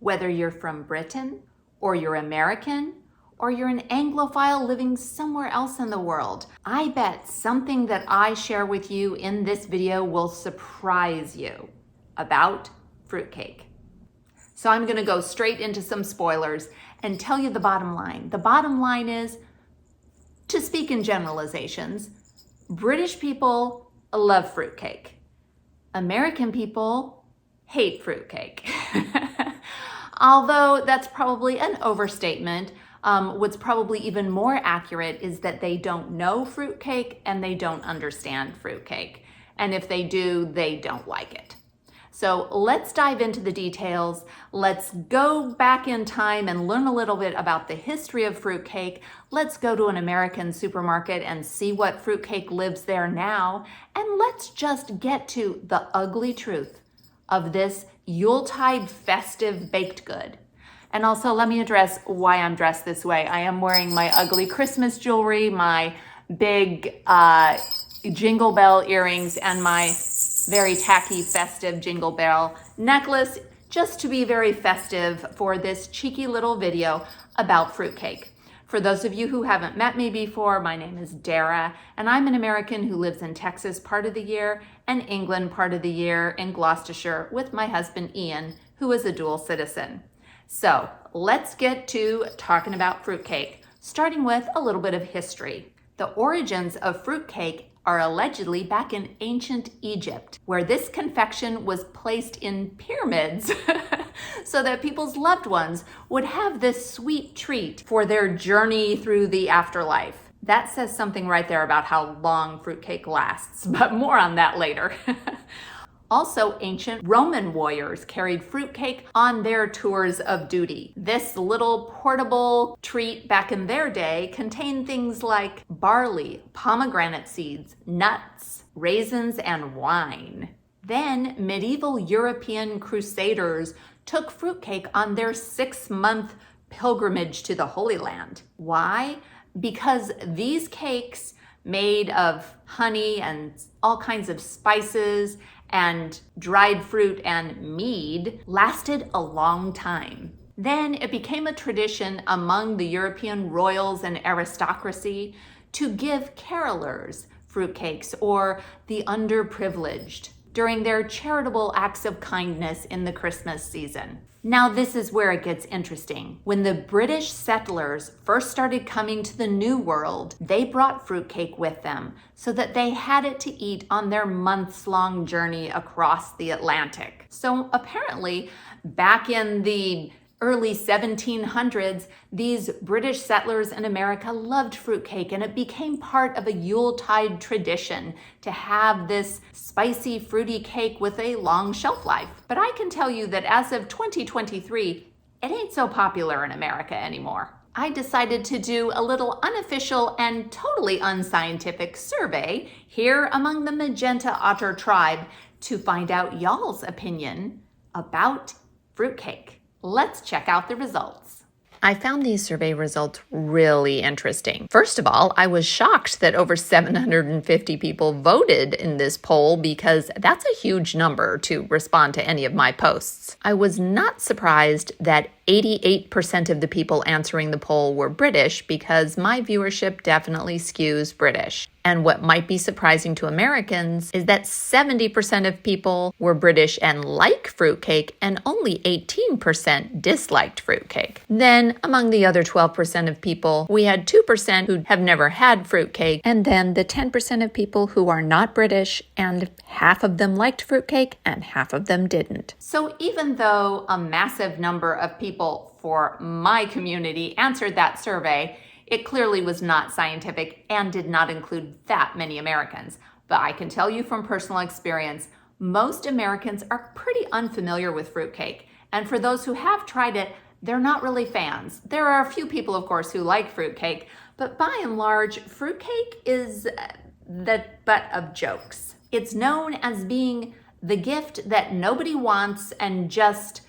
Whether you're from Britain, or you're American, or you're an Anglophile living somewhere else in the world, I bet something that I share with you in this video will surprise you about fruitcake. So I'm gonna go straight into some spoilers and tell you the bottom line. The bottom line is, to speak in generalizations, British people love fruitcake. American people hate fruitcake. Although that's probably an overstatement. What's probably even more accurate is that they don't know fruitcake and they don't understand fruitcake. And if they do, they don't like it. So let's dive into the details. Let's go back in time and learn a little bit about the history of fruitcake. Let's go to an American supermarket and see what fruitcake lives there now. And let's just get to the ugly truth of this Yuletide festive baked good. And also let me address why I'm dressed this way. I am wearing my ugly Christmas jewelry, my big jingle bell earrings, and my very tacky festive jingle bell necklace, just to be very festive for this cheeky little video about fruitcake. For those of you who haven't met me before, my name is Dara, and I'm an American who lives in Texas part of the year and England part of the year in Gloucestershire with my husband Ian, who is a dual citizen. So let's get to talking about fruitcake, starting with a little bit of history. The origins of fruitcake are allegedly back in ancient Egypt, where this confection was placed in pyramids so that people's loved ones would have this sweet treat for their journey through the afterlife. That says something right there about how long fruitcake lasts, but more on that later. Also, ancient Roman warriors carried fruitcake on their tours of duty. This little portable treat back in their day contained things like barley, pomegranate seeds, nuts, raisins, and wine. Then, medieval European crusaders took fruitcake on their 6-month pilgrimage to the Holy Land. Why? Because these cakes made of honey and all kinds of spices and dried fruit and mead lasted a long time. Then it became a tradition among the European royals and aristocracy to give carolers fruitcakes or the underprivileged during their charitable acts of kindness in the Christmas season. Now this is where it gets interesting. When the British settlers first started coming to the New World, they brought fruitcake with them so that they had it to eat on their months-long journey across the Atlantic. So apparently, back in the early 1700s, these British settlers in America loved fruitcake, and it became part of a Yuletide tradition to have this spicy, fruity cake with a long shelf life. But I can tell you that as of 2023, it ain't so popular in America anymore. I decided to do a little unofficial and totally unscientific survey here among the Magenta Otter tribe to find out y'all's opinion about fruitcake. Let's check out the results. I found these survey results really interesting. First of all, I was shocked that over 750 people voted in this poll because that's a huge number to respond to any of my posts. I was not surprised that 88% of the people answering the poll were British because my viewership definitely skews British. And what might be surprising to Americans is that 70% of people were British and like fruitcake, and only 18% disliked fruitcake. Then, among the other 12% of people, we had 2% who have never had fruitcake, and then the 10% of people who are not British, and half of them liked fruitcake and half of them didn't. So even though a massive number of people for my community answered that survey, it clearly was not scientific and did not include that many Americans. But I can tell you from personal experience, most Americans are pretty unfamiliar with fruitcake. And for those who have tried it, they're not really fans. There are a few people, of course, who like fruitcake, but by and large, fruitcake is the butt of jokes. It's known as being the gift that nobody wants and just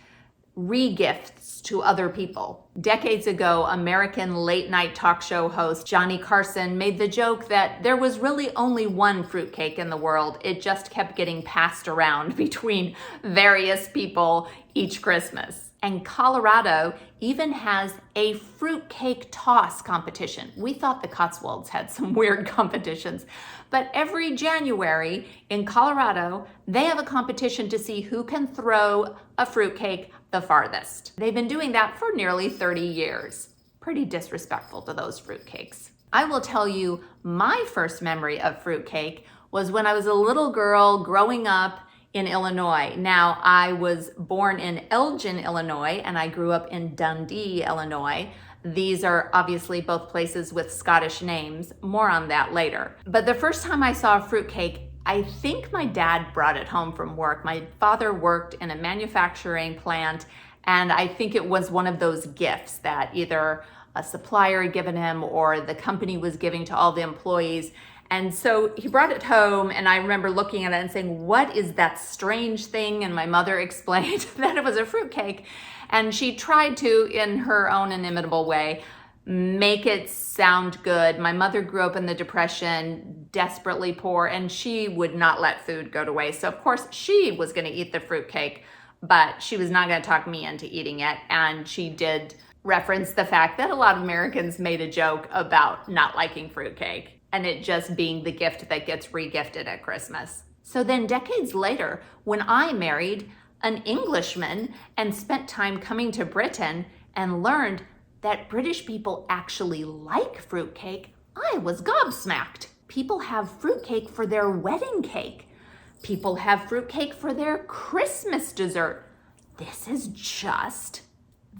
re-gifts to other people. Decades ago, American late-night talk show host Johnny Carson made the joke that there was really only one fruitcake in the world. It just kept getting passed around between various people each Christmas. And Colorado even has a fruitcake toss competition. We thought the Cotswolds had some weird competitions, but every January in Colorado, they have a competition to see who can throw a fruitcake the farthest. They've been doing that for nearly 30 years. Pretty disrespectful to those fruitcakes. I will tell you, my first memory of fruitcake was when I was a little girl growing up in Illinois. Now, I was born in Elgin, Illinois, and I grew up in Dundee, Illinois. These are obviously both places with Scottish names. More on that later. But the first time I saw a fruitcake, I think my dad brought it home from work. My father worked in a manufacturing plant, and I think it was one of those gifts that either a supplier had given him or the company was giving to all the employees. And so he brought it home, and I remember looking at it and saying, "What is that strange thing?" And my mother explained that it was a fruitcake. And she tried to, in her own inimitable way, make it sound good. My mother grew up in the Depression, desperately poor, and she would not let food go to waste. So of course she was going to eat the fruitcake, but she was not going to talk me into eating it. And she did reference the fact that a lot of Americans made a joke about not liking fruitcake, and it just being the gift that gets regifted at Christmas. So then decades later, when I married an Englishman and spent time coming to Britain and learned that British people actually like fruitcake, I was gobsmacked. People have fruitcake for their wedding cake. People have fruitcake for their Christmas dessert. This is just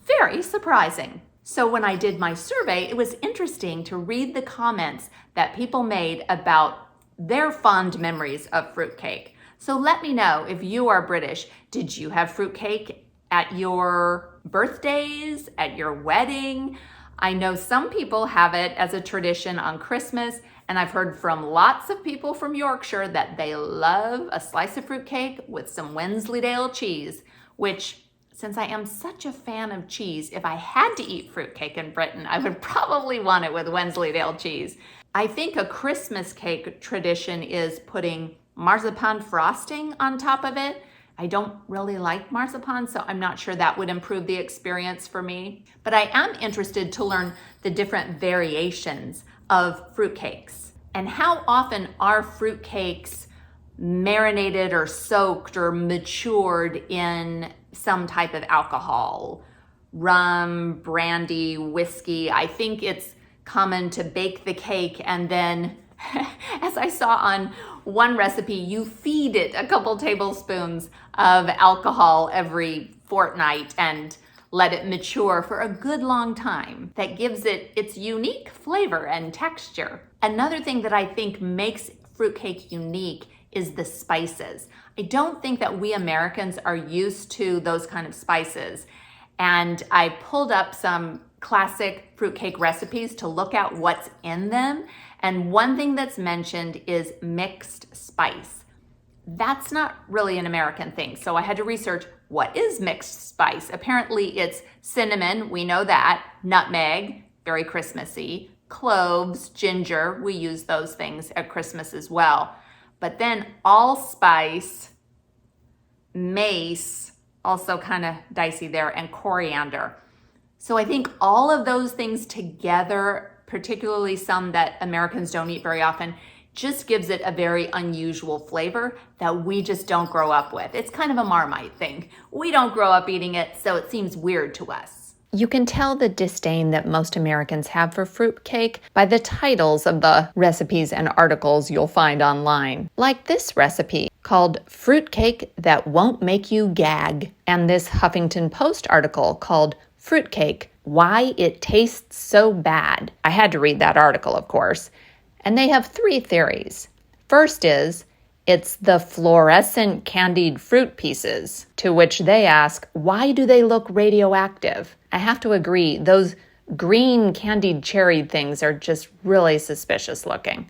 very surprising. So when I did my survey, it was interesting to read the comments that people made about their fond memories of fruitcake. So let me know, if you are British, did you have fruitcake at your birthdays, at your wedding? I know some people have it as a tradition on Christmas, and I've heard from lots of people from Yorkshire that they love a slice of fruitcake with some Wensleydale cheese, which, since I am such a fan of cheese, if I had to eat fruitcake in Britain, I would probably want it with Wensleydale cheese. I think a Christmas cake tradition is putting marzipan frosting on top of it. I don't really like marzipan, so I'm not sure that would improve the experience for me. But I am interested to learn the different variations of fruitcakes. And how often are fruitcakes marinated or soaked or matured in some type of alcohol? Rum, brandy, whiskey. I think it's common to bake the cake and then, as I saw on one recipe, you feed it a couple tablespoons of alcohol every fortnight and let it mature for a good long time. That gives it its unique flavor and texture. Another thing that I think makes fruitcake unique is the spices. I don't think that we Americans are used to those kind of spices. And I pulled up some classic fruitcake recipes to look at what's in them. And one thing that's mentioned is mixed spice. That's not really an American thing. So I had to research, what is mixed spice? Apparently it's cinnamon, we know that, nutmeg, very Christmassy, cloves, ginger, we use those things at Christmas as well. But then allspice, mace, also kind of dicey there, and coriander. So I think all of those things together, particularly some that Americans don't eat very often, just gives it a very unusual flavor that we just don't grow up with. It's kind of a Marmite thing. We don't grow up eating it, so it seems weird to us. You can tell the disdain that most Americans have for fruitcake by the titles of the recipes and articles you'll find online. Like this recipe called Fruitcake That Won't Make You Gag, and this Huffington Post article called Fruitcake, Why It Tastes So Bad. I had to read that article, of course. And they have 3 theories. First is, it's the fluorescent candied fruit pieces, to which they ask, why do they look radioactive? I have to agree, those green candied cherry things are just really suspicious looking.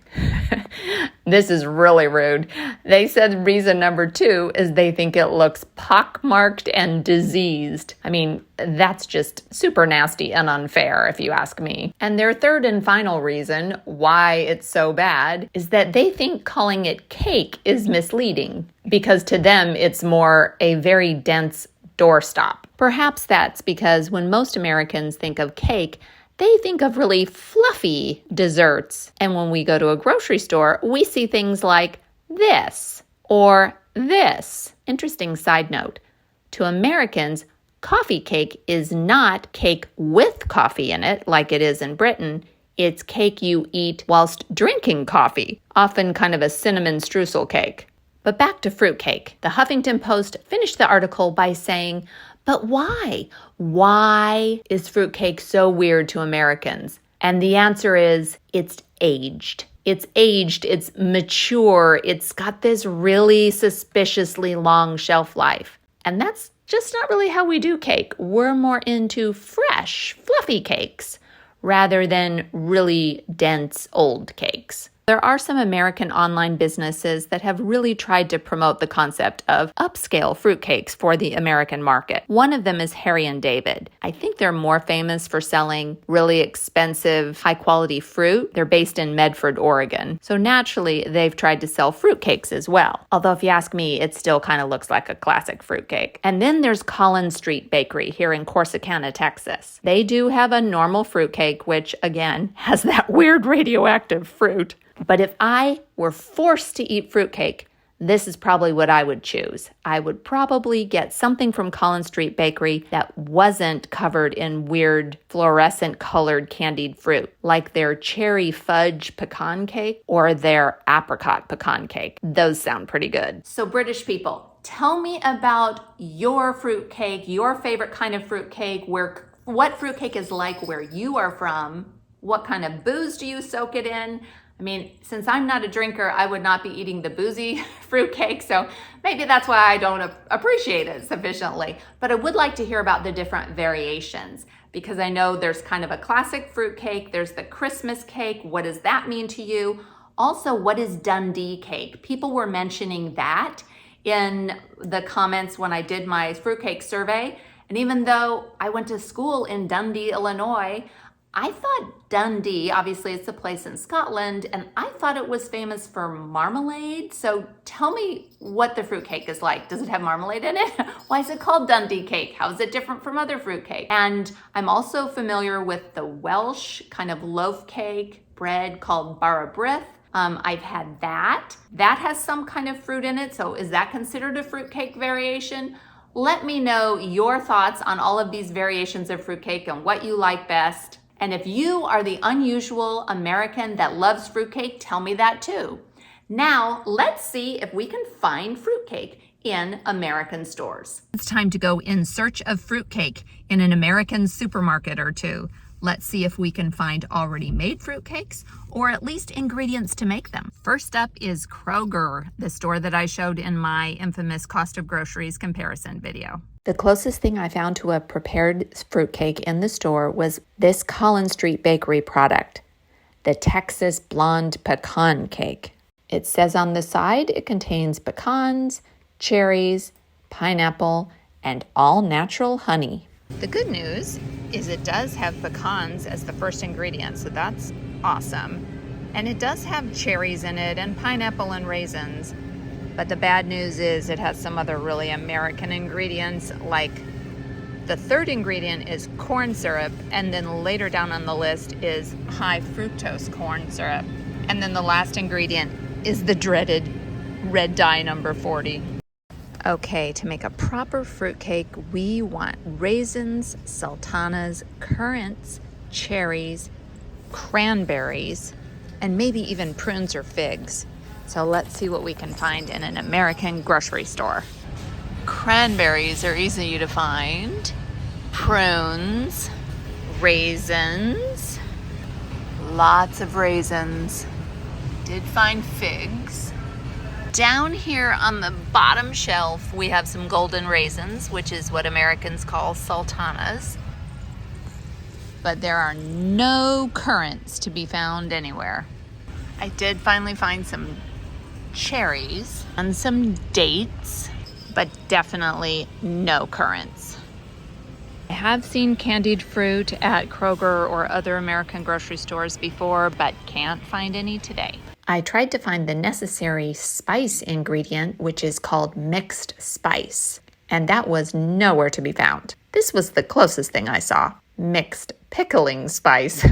This is really rude. They said reason number 2 is they think it looks pockmarked and diseased. I mean, that's just super nasty and unfair if you ask me. And their third and final reason why it's so bad is that they think calling it cake is misleading, because to them it's more a very dense doorstop. Perhaps that's because when most Americans think of cake, they think of really fluffy desserts. And when we go to a grocery store, we see things like this or this. Interesting side note. To Americans, coffee cake is not cake with coffee in it like it is in Britain. It's cake you eat whilst drinking coffee, often kind of a cinnamon streusel cake. But back to fruitcake. The Huffington Post finished the article by saying, but why? Why is fruitcake so weird to Americans? And the answer is, it's aged. It's aged, it's mature, it's got this really suspiciously long shelf life. And that's just not really how we do cake. We're more into fresh, fluffy cakes rather than really dense old cakes. There are some American online businesses that have really tried to promote the concept of upscale fruitcakes for the American market. One of them is Harry and David. I think they're more famous for selling really expensive, high-quality fruit. They're based in Medford, Oregon. So naturally, they've tried to sell fruitcakes as well. Although if you ask me, it still kind of looks like a classic fruitcake. And then there's Collins Street Bakery here in Corsicana, Texas. They do have a normal fruitcake, which again has that weird radioactive fruit. But if I were forced to eat fruitcake, this is probably what I would choose. I would probably get something from Collins Street Bakery that wasn't covered in weird fluorescent colored candied fruit, like their cherry fudge pecan cake or their apricot pecan cake. Those sound pretty good. So British people, tell me about your fruitcake, your favorite kind of fruitcake, what fruitcake is like where you are from. What kind of booze do you soak it in? I mean, since I'm not a drinker, I would not be eating the boozy fruitcake, so maybe that's why I don't appreciate it sufficiently. But I would like to hear about the different variations, because I know there's kind of a classic fruitcake, there's the Christmas cake. What does that mean to you? Also, what is Dundee cake? People were mentioning that in the comments when I did my fruitcake survey. And even though I went to school in Dundee, Illinois, I thought Dundee, obviously it's a place in Scotland, and I thought it was famous for marmalade. So tell me what the fruitcake is like. Does it have marmalade in it? Why is it called Dundee cake? How is it different from other fruitcake? And I'm also familiar with the Welsh kind of loaf cake bread called Barabrith. I've had that. That has some kind of fruit in it. So is that considered a fruitcake variation? Let me know your thoughts on all of these variations of fruitcake and what you like best. And if you are the unusual American that loves fruitcake, tell me that too. Now, let's see if we can find fruitcake in American stores. It's time to go in search of fruitcake in an American supermarket or two. Let's see if we can find already made fruitcakes or at least ingredients to make them. First up is Kroger, the store that I showed in my infamous cost of groceries comparison video. The closest thing I found to a prepared fruitcake in the store was this Collins Street Bakery product, the Texas Blonde Pecan Cake. It says on the side it contains pecans, cherries, pineapple, and all-natural honey. The good news is it does have pecans as the first ingredient, so that's awesome. And it does have cherries in it and pineapple and raisins. But the bad news is it has some other really American ingredients, like the third ingredient is corn syrup, and then later down on the list is high fructose corn syrup. And then the last ingredient is the dreaded red dye number 40. Okay, to make a proper fruitcake, we want raisins, sultanas, currants, cherries, cranberries, and maybe even prunes or figs. So let's see what we can find in an American grocery store. Cranberries are easy to find. Prunes, raisins, lots of raisins. Did find figs. Down here on the bottom shelf, we have some golden raisins, which is what Americans call sultanas. But there are no currants to be found anywhere. I did finally find some cherries and some dates, but definitely no currants. I have seen candied fruit at Kroger or other American grocery stores before, but can't find any today. I tried to find the necessary spice ingredient, which is called mixed spice. and that was nowhere to be found. This was the closest thing I saw. Mixed pickling spice,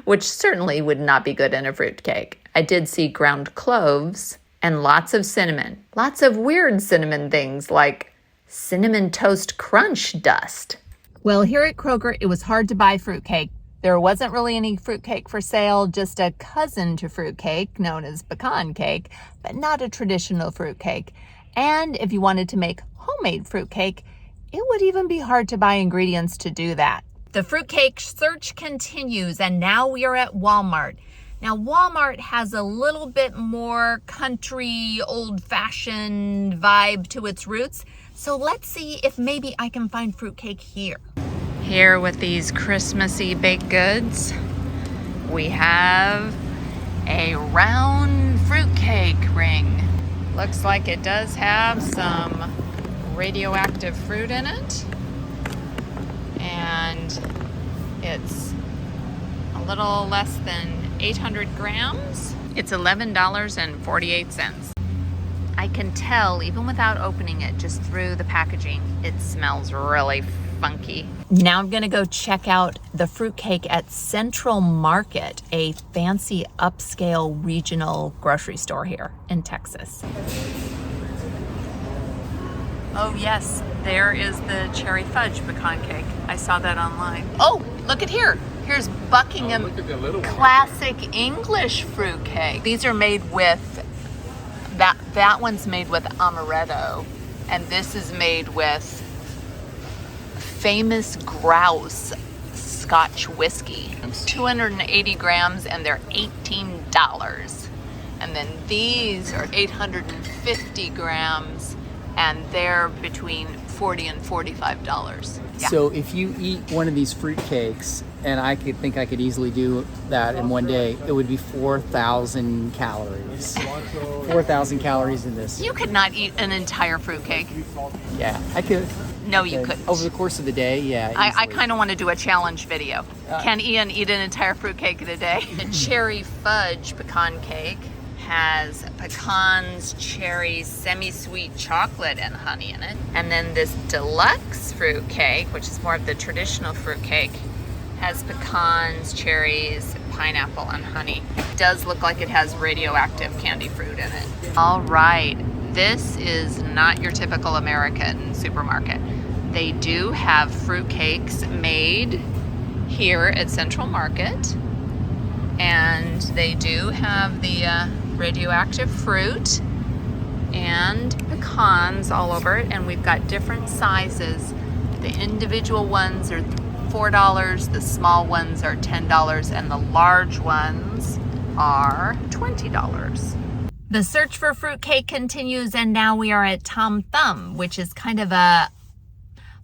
which certainly would not be good in a fruitcake. I did see ground cloves and lots of cinnamon. Lots of weird cinnamon things like cinnamon toast crunch dust. Well, here at Kroger, it was hard to buy fruitcake. There wasn't really any fruitcake for sale, just a cousin to fruitcake known as pecan cake, but not a traditional fruitcake. And if you wanted to make homemade fruitcake, it would even be hard to buy ingredients to do that. The fruitcake search continues, and now we are at Walmart. Now, Walmart has a little bit more country, old-fashioned vibe to its roots, so let's see if maybe I can find fruitcake here. Here with these Christmassy baked goods, we have a round fruitcake ring. Looks like it does have some radioactive fruit in it, and it's a little less than 800 grams. It's $11.48. I can tell, even without opening it, just through the packaging, it smells really funky. Now I'm gonna go check out the fruitcake at Central Market, a fancy upscale regional grocery store here in Texas. Oh yes, there is the cherry fudge pecan cake. I saw that online. Oh, look at here. Here's Buckingham Classic English fruitcake. These are made with, that one's made with amaretto, and this is made with Famous Grouse Scotch whiskey. 280 grams, and they're $18. And then these are 850 grams, and they're between $40 and $45. Yeah. So if you eat one of these fruitcakes, and I could easily do that in one day, it would be 4,000 calories. 4,000 calories in this. You could not eat an entire fruitcake. Yeah, I could. No, you couldn't. Over the course of the day, yeah. I kind of want to do a challenge video. Can Ian eat an entire fruitcake in a day? The cherry fudge pecan cake has pecans, cherries, semi-sweet chocolate, and honey in it. And then this deluxe fruit cake, which is more of the traditional fruit cake, has pecans, cherries, pineapple, and honey. It does look like it has radioactive candy fruit in it. All right, this is not your typical American supermarket. They do have fruit cakes made here at Central Market, and they do have the radioactive fruit and pecans all over it, and we've got different sizes. The individual ones are $4, the small ones are $10, and the large ones are $20. The search for fruitcake continues, and now we are at Tom Thumb, which is kind of a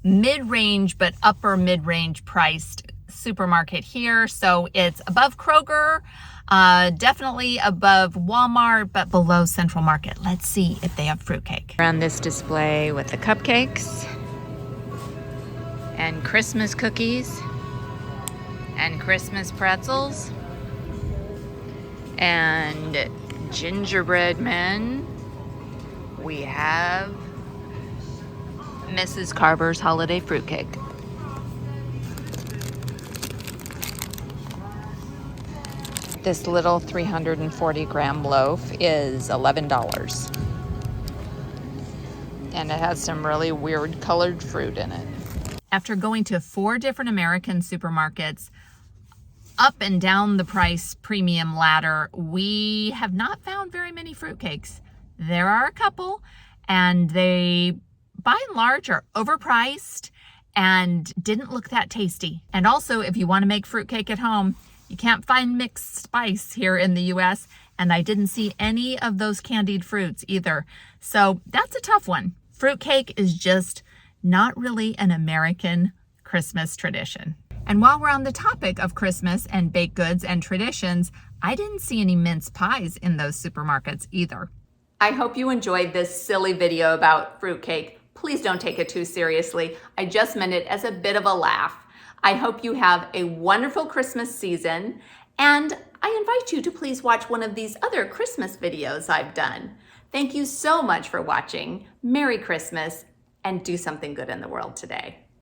mid-range but upper mid-range priced supermarket here. So it's above Kroger, definitely above Walmart, but below Central Market. Let's see if they have fruitcake. Around this display with the cupcakes and Christmas cookies and Christmas pretzels and gingerbread men, we have Mrs. Carver's holiday fruitcake. This little 340 gram loaf is $11. And it has some really weird colored fruit in it. After going to 4 different American supermarkets, up and down the price premium ladder, we have not found very many fruitcakes. There are a couple, and they, by and large, are overpriced and didn't look that tasty. And also, if you want to make fruitcake at home, you can't find mixed spice here in the US, and I didn't see any of those candied fruits either. So that's a tough one. Fruitcake is just not really an American Christmas tradition. And while we're on the topic of Christmas and baked goods and traditions, I didn't see any mince pies in those supermarkets either. I hope you enjoyed this silly video about fruitcake. Please don't take it too seriously. I just meant it as a bit of a laugh. I hope you have a wonderful Christmas season, and I invite you to please watch one of these other Christmas videos I've done. Thank you so much for watching. Merry Christmas and do something good in the world today.